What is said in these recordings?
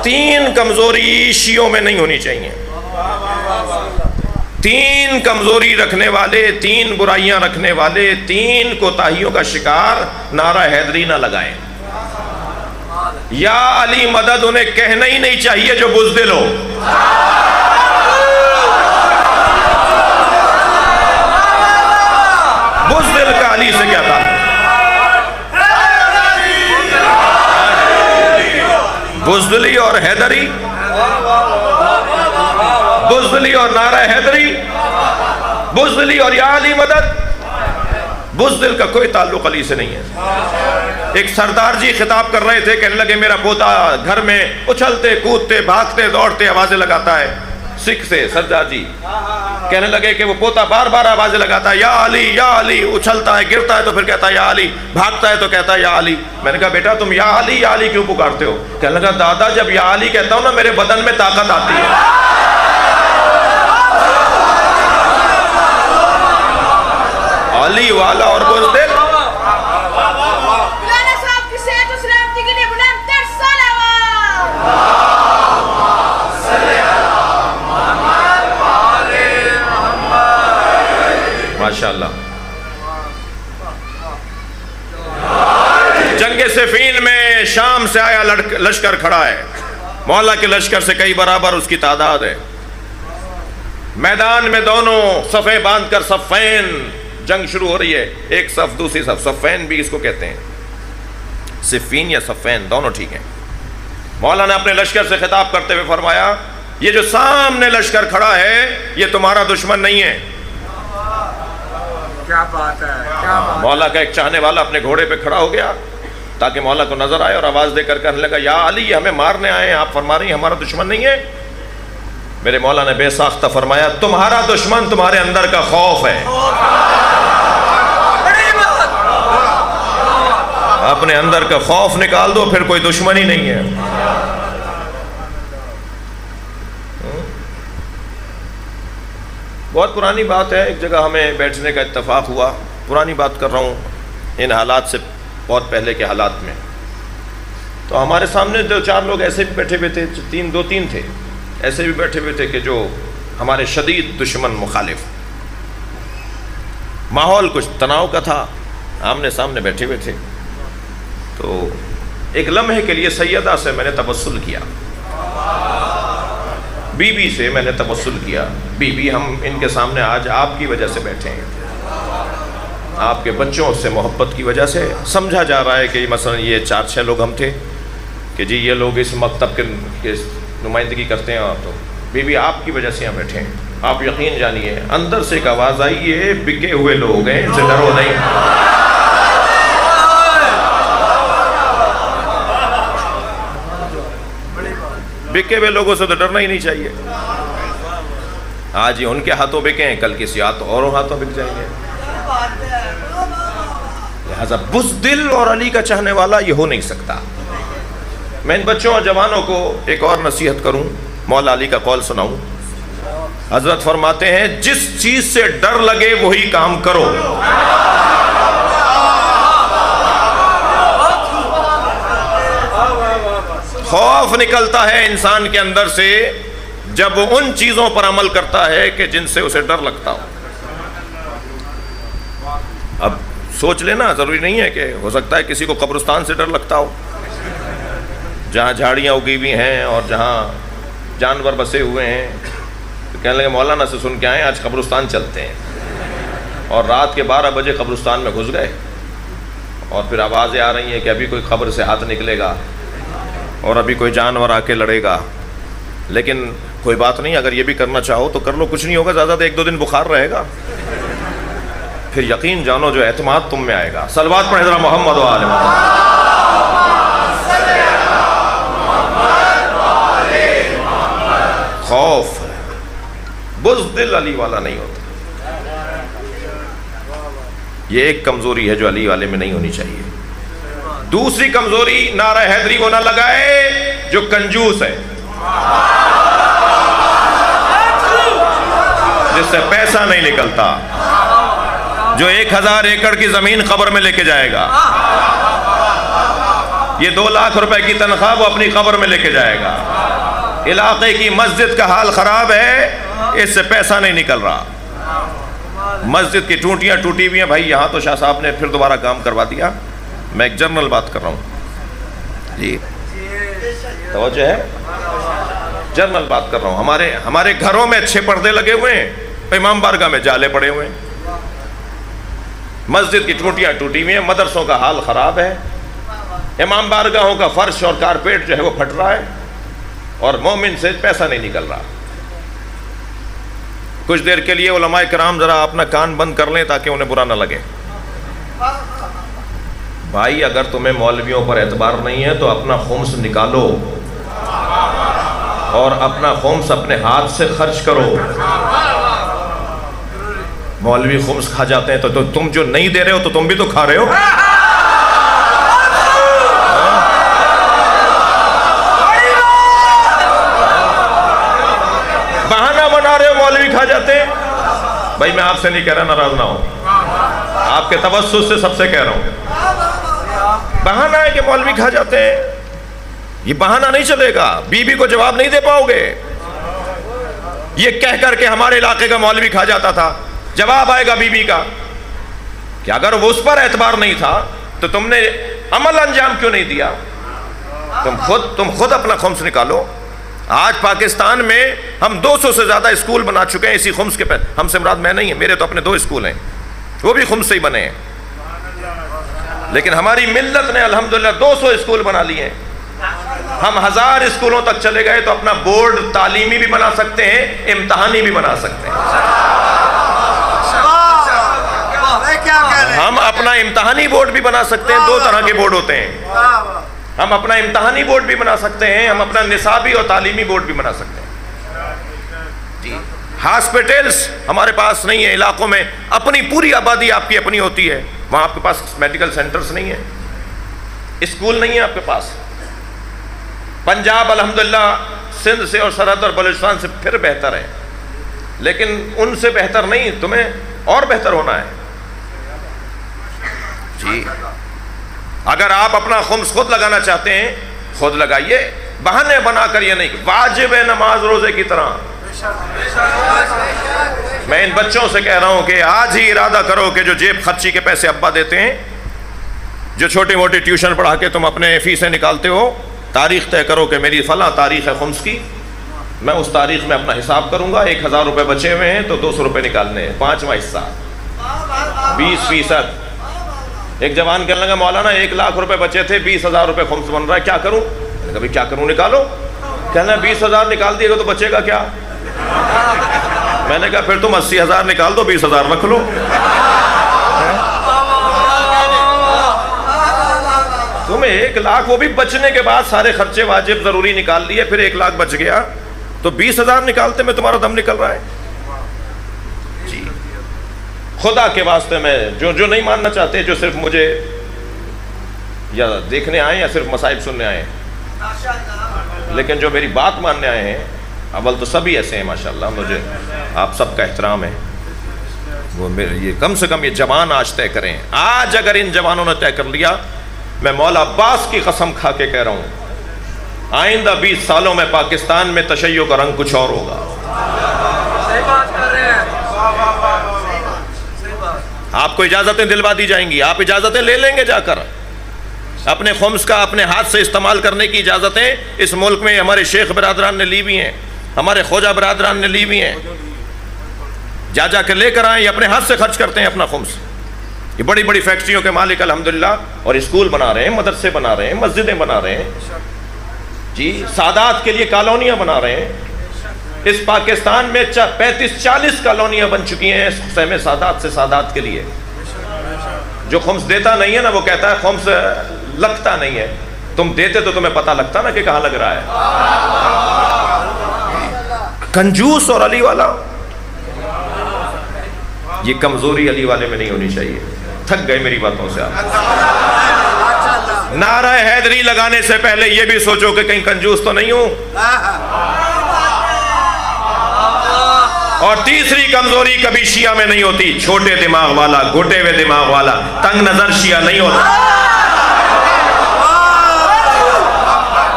तीन कमजोरी शियों में नहीं होनी चाहिए। तीन कमजोरी रखने वाले, तीन बुराइयां रखने वाले, तीन कोताहियों का शिकार नारा हैदरी ना लगाएं। या अली मदद उन्हें कहना ही नहीं चाहिए जो बुज़दिल हो। बुज़दिल का अली से क्या था? बुज़दिली और हैदरी, बुज़दिली और नारा हैदरी, बुज़दिली और या अली मदद। बुज़दिल का कोई ताल्लुक अली से नहीं है। एक सरदार जी खिताब कर रहे थे, कहने लगे मेरा पोता घर में उछलते कूदते भागते दौड़ते आवाजें लगाता है। सिख से सरदार जी कहने लगे कि वो पोता बार बार आवाजें लगाता है, या अली, उछलता है गिरता है तो फिर कहता है या अली, भागता है तो कहता है या अली। मैंने कहा बेटा तुम या अली क्यों पुकारते हो? कहने लगा दादा जब या अली कहता हूं ना मेरे बदन में ताकत आती है। अली वाला और बुज़दिल। माशाअल्लाह। जंगे सिफीन में शाम से आया लश्कर खड़ा है। मौला के लश्कर से कई बराबर उसकी तादाद है। मैदान में दोनों सफ़े बांधकर सफ़ैन जंग शुरू हो रही है। एक सफ दूसरी सफ, सफ़ैन भी इसको कहते हैं, सिफीन या सफ़ैन दोनों ठीक है। मौला ने अपने लश्कर से खिताब करते हुए फरमाया ये जो सामने लश्कर खड़ा है ये तुम्हारा दुश्मन नहीं है। क्या बात है, क्या बात। मौला का एक चाहने वाला अपने घोड़े पे खड़ा हो गया ताकि मौला को नजर आए और आवाज देकर कहने लगा या अली हमें मारने आए हैं, आप फरमा रही हमारा दुश्मन नहीं है। मेरे मौला ने बेसाख्ता फरमाया तुम्हारा दुश्मन तुम्हारे अंदर का खौफ है। अपने अंदर का खौफ निकाल दो फिर कोई दुश्मन ही नहीं है। बहुत पुरानी बात है, एक जगह हमें बैठने का इत्तेफाक हुआ। पुरानी बात कर रहा हूँ, इन हालात से बहुत पहले के हालात में। तो हमारे सामने दो चार लोग ऐसे भी बैठे हुए थे, दो तीन थे ऐसे भी बैठे हुए थे कि जो हमारे शदीद दुश्मन मुखालिफ। माहौल कुछ तनाव का था, आमने सामने बैठे हुए थे। तो एक लम्हे के लिए सैयदा से मैंने तबस्सुल किया, बीबी से मैंने तबस्सुल किया, बीबी हम इनके सामने आज आपकी वजह से बैठे हैं, आपके बच्चों से मोहब्बत की वजह से। समझा जा रहा है कि मसलन ये 4-6 लोग हम थे कि जी ये लोग इस मकतब के नुमाइंदगी करते हैं, और तो बीबी आपकी वजह से यहाँ बैठे हैं। आप यकीन जानिए अंदर से एक आवाज़ आई ये बिके हुए लोग हैं, इनसे डरो नहीं। बिके हुए लोगों से तो डरना ही नहीं चाहिए। आज ये उनके हाथों बिके हैं, कल किसी औरों हाथों बिक जाएंगे। लिहाजा बुज़दिल और अली का चाहने वाला ये हो नहीं सकता। मैं इन बच्चों और जवानों को एक और नसीहत करूं, मौला अली का कौल सुनाऊं। हजरत फरमाते हैं जिस चीज से डर लगे वही काम करो। खौफ निकलता है इंसान के अंदर से जब वो उन चीजों पर अमल करता है कि जिनसे उसे डर लगता हो। अब सोच लेना, जरूरी नहीं है कि हो सकता है किसी को कब्रिस्तान से डर लगता हो, जहाँ झाड़ियाँ उगी हुई हैं और जहाँ जानवर बसे हुए हैं। तो कहने लगे मौलाना से सुन के आए आज कब्रिस्तान चलते हैं, और रात के 12 बजे कब्रिस्तान में घुस गए और फिर आवाज़ें आ रही हैं कि अभी कोई खबर से हाथ निकलेगा और अभी कोई जानवर आके लड़ेगा। लेकिन कोई बात नहीं, अगर ये भी करना चाहो तो कर लो, कुछ नहीं होगा, ज़्यादा 1-2 दिन बुखार रहेगा, फिर यकीन जानो जो एतमाद तुम में आएगा। सलवात पढ़े ज़रा मोहम्मद व आले मोहम्मद। खौफ बुज़दिल अली वाला नहीं होता। ये एक कमजोरी है जो अली वाले में नहीं होनी चाहिए। दूसरी कमजोरी नारा हैदरी को ना लगाए जो कंजूस है, जिससे पैसा नहीं निकलता, जो 1000 एकड़ की जमीन कब्र में लेके जाएगा। ये 2 लाख रुपए की तनख्वाह वो अपनी कब्र में लेके जाएगा। इलाके की मस्जिद का हाल खराब है, इससे पैसा नहीं निकल रहा। मस्जिद की टूटियां टूटी हुई हैं भाई। यहाँ तो शाह साहब ने फिर दोबारा काम करवा दिया। मैं एक जनरल बात कर रहा हूँ जी, तवज्जो है, जनरल बात कर रहा हूँ। हमारे घरों में अच्छे पर्दे लगे हुए हैं, इमाम बारगाह में जाले पड़े हुए हैं। मस्जिद की टूटियां टूटी हुई हैं, मदरसों का हाल खराब है, इमाम बारगाहों का फर्श और कारपेट जो है वो फट रहा है, और मोमिन से पैसा नहीं निकल रहा। कुछ देर के लिए उलमाए किराम जरा अपना कान बंद कर लें ताकि उन्हें बुरा ना लगे। भाई अगर तुम्हें मौलवियों पर एतबार नहीं है तो अपना खुम्स निकालो और अपना खुम्स अपने हाथ से खर्च करो। मौलवी खुम्स खा जाते हैं तो तुम जो नहीं दे रहे हो तो तुम भी तो खा रहे हो। बहाना बना रहे हो, मौलवी खा जाते हैं। भाई मैं आपसे नहीं कह रहा, नाराज ना हो, आपके तवस्सुस से सबसे कह रहा हूं। बहाना है कि मौलवी खा जाते हैं, ये बहाना नहीं चलेगा। बीबी को जवाब नहीं दे पाओगे। ये कह करके हमारे इलाके का मौलवी खा जाता था, जवाब आएगा बीबी का कि अगर वो उस पर एतबार नहीं था तो तुमने अमल अंजाम क्यों नहीं दिया। तुम खुद अपना खुम्स निकालो। आज पाकिस्तान में हम 200 से ज्यादा स्कूल बना चुके हैं इसी खुम्स के पे। हमसे मुराद मैं नहीं है, मेरे तो अपने 2 स्कूल हैं, वो भी खुम्स से ही बने हैं। लेकिन हमारी मिल्लत ने अल्हम्दुलिल्लाह 200 स्कूल बना लिए हैं। हम 1000 स्कूलों तक चले गए तो अपना बोर्ड तालीमी भी बना सकते हैं, इम्तहानी भी बना सकते हैं। हम अपना इम्तहानी बोर्ड भी बना सकते हैं, 2 तरह के बोर्ड होते हैं। हम अपना इम्तहानी बोर्ड भी बना सकते हैं, हम अपना निसाबी और तालीमी बोर्ड भी बना सकते हैं जी। हॉस्पिटल्स हमारे पास नहीं है, इलाकों में अपनी पूरी आबादी आपकी अपनी होती है, वहाँ आपके पास मेडिकल सेंटर्स नहीं है, स्कूल नहीं है आपके पास। पंजाब अल्हम्दुलिल्लाह सिंध से और सरहद और बलूचिस्तान से फिर बेहतर है, लेकिन उनसे बेहतर नहीं, तुम्हें और बेहतर होना है जी। अगर आप अपना खुम्स खुद लगाना चाहते हैं खुद लगाइए, बहाने बनाकर ये नहीं। वाजिब है नमाज रोजे की तरह। मैं इन बच्चों से कह रहा हूं कि आज ही इरादा करो कि जो जेब खर्ची के पैसे अब्बा देते हैं, जो छोटी मोटी ट्यूशन पढ़ा के तुम अपने फीसें निकालते हो, तारीख तय करो कि मेरी फला तारीख है खुम्स की, मैं उस तारीख में अपना हिसाब करूंगा। 1000 रुपये बचे हुए हैं तो 200 रुपये निकालने हैं, 5वां हिस्सा 20%। एक जवान कहने लगा मौलाना 1 लाख रुपए बचे थे, 20,000 रुपये खुम्स बन रहा है, क्या करूं? मैंने कहा क्या करूं, निकालो। कहना 20,000 निकाल दिएगा तो बचेगा क्या? मैंने कहा फिर तुम 80,000 निकाल दो, 20,000 रख लो। तुम्हें 1 लाख, वो भी बचने के बाद सारे खर्चे वाजिब जरूरी निकाल लिए, फिर 1 लाख बच गया तो 20,000 निकालते में तुम्हारा दम निकल रहा है जी। खुदा के वास्ते में जो नहीं मानना चाहते, जो सिर्फ मुझे या देखने आए या सिर्फ मसाइब सुनने आए, लेकिन जो मेरी बात मानने आए हैं, अव्वल तो सभी ऐसे हैं माशाल्लाह, मुझे आप सबका एहतराम है। वो मेरे ये कम से कम ये जवान आज तय करें। आज अगर इन जवानों ने तय कर लिया, मैं मौला अब्बास की कसम खा के कह रहा हूँ, आइंदा 20 सालों में पाकिस्तान में तशय्यो का रंग कुछ और होगा। सही बात कर रहे हैं। आपको इजाजतें दिलवा दी जाएंगी, आप इजाजतें ले लेंगे जाकर। अपने खुम्स का अपने हाथ से इस्तेमाल करने की इजाजतें इस मुल्क में हमारे शेख बरादरान ने ली हुई हैं, हमारे ख्वाजा बरादरान ने ली हुई हैं। जा के लेकर आए, अपने हाथ से खर्च करते हैं अपना खुम्स। ये बड़ी बड़ी फैक्ट्रियों के मालिक अल्हम्दुलिल्लाह, और स्कूल बना रहे हैं, मदरसे बना रहे हैं, मस्जिदें बना रहे हैं जी, सादात के लिए कॉलोनियाँ बना रहे हैं। इस पाकिस्तान में 35-40 कॉलोनियाँ बन चुकी हैं सहमे सादात से सादात के लिए। जो खुम्स देता नहीं है ना, वो कहता है खुम्स लगता नहीं है। तुम देते तो तुम्हें पता लगता ना कि कहाँ लग रहा है। कंजूस और अली वाला, ये कमजोरी अली वाले में नहीं होनी चाहिए। थक गए मेरी बातों से आप। नारा हैदरी लगाने से पहले ये भी सोचो कि कहीं कंजूस तो नहीं हूं। और तीसरी कमजोरी कभी शिया में नहीं होती, छोटे दिमाग वाला, घुटे हुए दिमाग वाला, तंग नजर शिया नहीं होता।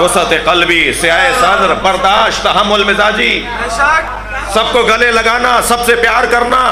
वसअत क़ल्बी, सिआए सद्र, बर्दाश्त, तहम्मुल मिजाजी, सबको गले लगाना, सबसे प्यार करना।